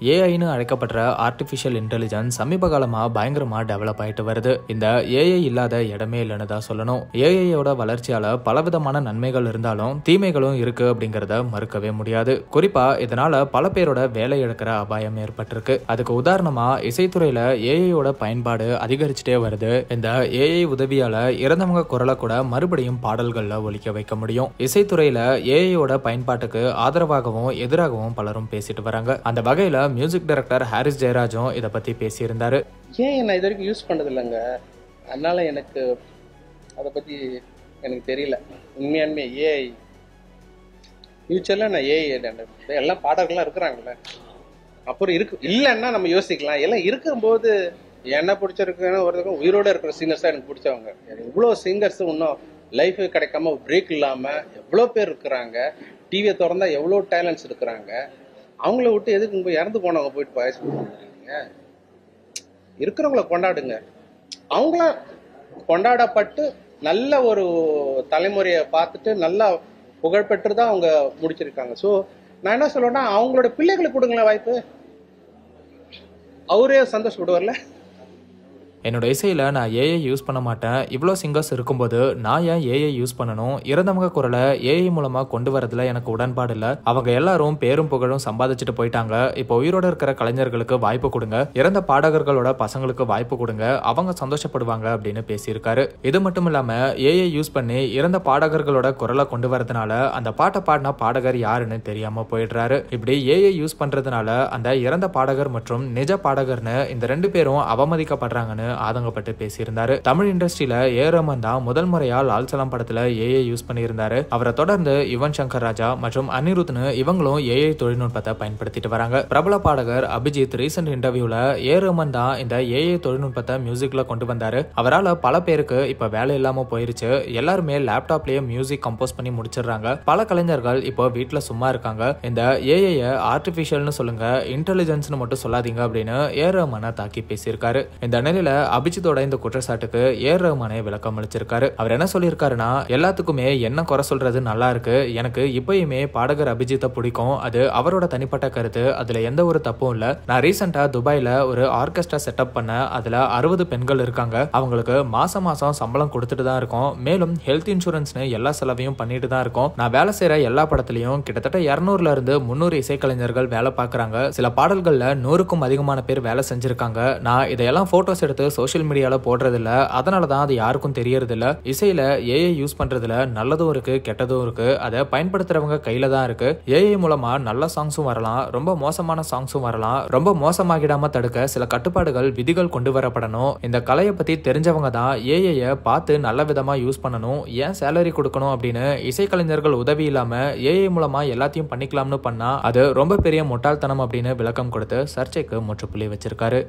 ஏஐன்னு அழைக்கப்படுற artificial intelligence சமீப காலமா பயங்கரமா டெவலப் ஆயிட்டு வருது. இந்த ஏஐ இல்லாத இடமே இல்லைன்னு தான் சொல்லணும். ஏஐயோட வளர்ச்சியால பலவிதமான நன்மைகள் இருந்தாலும் தீமைகளும் இருக்கு அப்படிங்கறத மறுக்கவே முடியாது. குறிப்பா இதனால பல பேரோட வேலை இழக்கிற அபாயம் ஏற்பட்டிருக்கு. அதுக்கு உதாரணமா இசைத்துறையில ஏஐயோட பயன்பாடு அதிகரிச்சுட்டே வருது. இந்த ஏஐ உதவியால இறந்தவங்க குரலை கூட மறுபடியும் பாடல்கள்ல ஒலிக்க வைக்க முடியும். இசைத்துறையில ஏஐயோட பயன்பாட்டுக்கு ஆதரவாகவும் எதிராகவும் பலரும் பேசிட்டு வராங்க. அந்த வகையில மியூசிக் டைரக்டர் ஹாரிஸ் ஜெயராஜும் இதை பத்தி பேசியிருந்தாரு. ஏன் நான் இது வரைக்கும் யூஸ் பண்ணது இல்லைங்க, அதனால எனக்கு அதை பத்தி எனக்கு தெரியல. உண்மையாலுமே ஏஐ ஃபியூச்சர்ல நான் ஏஐ எல்லாம் பாடகர்கள்லாம் இருக்கிறாங்கல்ல, அப்புறம் இருக்கு இல்லைன்னா நம்ம யோசிக்கலாம். எல்லாம் இருக்கும்போது என்ன பிடிச்சிருக்குன்னு ஒருத்தருக்கும் உயிரோட இருக்கிற சிங்கர்ஸ் தான் எனக்கு பிடிச்சவங்க. இவ்வளோ சிங்கர்ஸ் இன்னும் லைஃப் கிடைக்காம பிரேக் இல்லாம எவ்வளோ பேர் இருக்கிறாங்க. டிவியை திறந்தா எவ்வளோ டேலண்ட்ஸ் இருக்கிறாங்க. அவங்கள விட்டு எதுக்கு போய் இறந்து போனவங்க போயிட்டு வயசு பண்ணுறீங்க? இருக்கிறவங்கள கொண்டாடுங்க. அவங்கள கொண்டாடப்பட்டு நல்ல ஒரு தலைமுறையை பார்த்துட்டு நல்லா புகழ்பெற்று தான் அவங்க முடிச்சிருக்காங்க. ஸோ நான் என்ன சொல்லுவேன்னா, அவங்களோட பிள்ளைகளுக்கு கொடுங்களேன் வாய்ப்பு. அவரே சந்தோஷப்படுவார்ல. என்னோட இசையில நான் ஏஐ யூஸ் பண்ண மாட்டேன். இவ்வளோ சிங்கர்ஸ் இருக்கும்போது நான் ஏன் ஏஐ யூஸ் பண்ணணும்? இறந்தவங்க குரலை ஏஐ மூலமா கொண்டு வரதுல எனக்கு உடன்பாடு இல்லை. அவங்க எல்லாரும் பேரும் புகழும் சம்பாதிச்சுட்டு போயிட்டாங்க. இப்போ உயிரோட இருக்கிற கலைஞர்களுக்கு வாய்ப்பு கொடுங்க, இறந்த பாடகர்களோட பசங்களுக்கு வாய்ப்பு கொடுங்க, அவங்க சந்தோஷப்படுவாங்க அப்படின்னு பேசியிருக்காரு. இது மட்டும் இல்லாம ஏஐ யூஸ் பண்ணி இறந்த பாடகர்களோட குரலை கொண்டு வரதுனால அந்த பாட்டை பாடின பாடகர் யாருன்னு தெரியாம போயிடுறாரு. இப்படி ஏஐ யூஸ் பண்றதுனால அந்த இறந்த பாடகர் மற்றும் நிஜ பாடகர்னு இந்த ரெண்டு பேரும் அவமதிக்கப்படுறாங்கன்னு ஆதங்கப்பட்டு பேசியிருந்தாரு. தமிழ் இண்டஸ்ட்ரியில ஏ ரஹ்மான் தான் முதல் முறையா லால் சலாம் படத்துல ஏஐ யூஸ் பண்ணியிருந்தாரு. அவரை தொடர்ந்து யுவன் சங்கர் ராஜா மற்றும் அனிருத்னு இவங்களும் ஏஐ தொழில்நுட்பத்தை பயன்படுத்திட்டு வராங்க. பிரபல பாடகர் அபிஜித் ரீசெண்ட் இன்டர்வியூல ஏ ரஹ்மான் தான் இந்த ஏஐ தொழில்நுட்பத்தை மியூசிக்ல கொண்டு வந்தாரு. அவரால் பல பேருக்கு இப்ப வேலை இல்லாம போயிருச்சு. எல்லாருமே லேப்டாப்லயே மியூசிக் கம்போஸ் பண்ணி முடிச்சிடுறாங்க. பல கலைஞர்கள் இப்போ வீட்டுல சும்மா இருக்காங்க. இந்த ஏஐ ஆர்டிபிஷியல்னு சொல்லுங்க, இன்டெலிஜென்ஸ்னு மட்டும் சொல்லாதீங்க அப்படின்னு ஏ ரஹ்மானை தாக்கி பேசியிருக்காரு. இந்த நிலையில அபிஜித்தோட இந்த குற்றச்சாட்டுக்கு ஏ ரஹ்மானே விளக்கம் அளிச்சிருக்காரு. அவர் என்ன சொல்லியிருக்காருன்னா, எல்லாத்துக்குமே என்ன குறை சொல்றது நல்லா இருக்கு. எனக்கு இப்பயுமே பாடகர் அபிஜித்தை பிடிக்கும். அது அவரோட தனிப்பட்ட கருத்து. அதுல எந்த ஒரு தப்பும் இல்ல. நான் ரீசெண்டா துபாயில ஒரு ஆர்கெஸ்ட்ரா செட்டப் பண்ண. அதுல 60 பெண்கள் இருக்காங்க. அவங்களுக்கு மாசம் மாசம் சம்பளம் கொடுத்துட்டு தான் இருக்கோம். மேலும் ஹெல்த் இன்சூரன்ஸ்னு எல்லா செலவையும் பண்ணிட்டு தான் இருக்கோம். நான் வேலை செய்யற எல்லா படத்திலையும் கிட்டத்தட்ட 200ல இருந்து 300 இசைக்கலைஞர்கள் வேலை பார்க்கறாங்க. சில பாடல்கள்ல 100க்கும் அதிகமான பேர் வேலை செஞ்சிருக்காங்க. நான் இதையெல்லாம் போட்டோஸ் எடுத்து சோஷியல் மீடியால போடுறதில்ல. அதனாலதான் அது யாருக்கும் தெரியறதில்ல. இசையில ஏஐ யூஸ் பண்றதுல நல்லதும் இருக்கு, கெட்டதும் இருக்கு. அதை பயன்படுத்துறவங்க கையில தான் இருக்கு. ஏஐ மூலமா நல்ல சாங்ஸும் வரலாம், ரொம்ப மோசமான சாங்ஸும் வரலாம். ரொம்ப மோசமாகிடாம தடுக்க சில கட்டுப்பாடுகள், விதிகள் கொண்டு வரப்படணும். இந்த கலையை பத்தி தெரிஞ்சவங்க தான் ஏஐயை பார்த்து நல்ல விதமா யூஸ் பண்ணணும். ஏன் சேலரி கொடுக்கணும் அப்படின்னு இசைக்கலைஞர்கள் உதவி இல்லாம ஏஐ மூலமா எல்லாத்தையும் பண்ணிக்கலாம்னு பண்ணா அது ரொம்ப பெரிய முட்டாள்தனம் அப்படின்னு விளக்கம் கொடுத்து சர்ச்சைக்கு முற்றுப்புள்ளி வச்சிருக்காரு.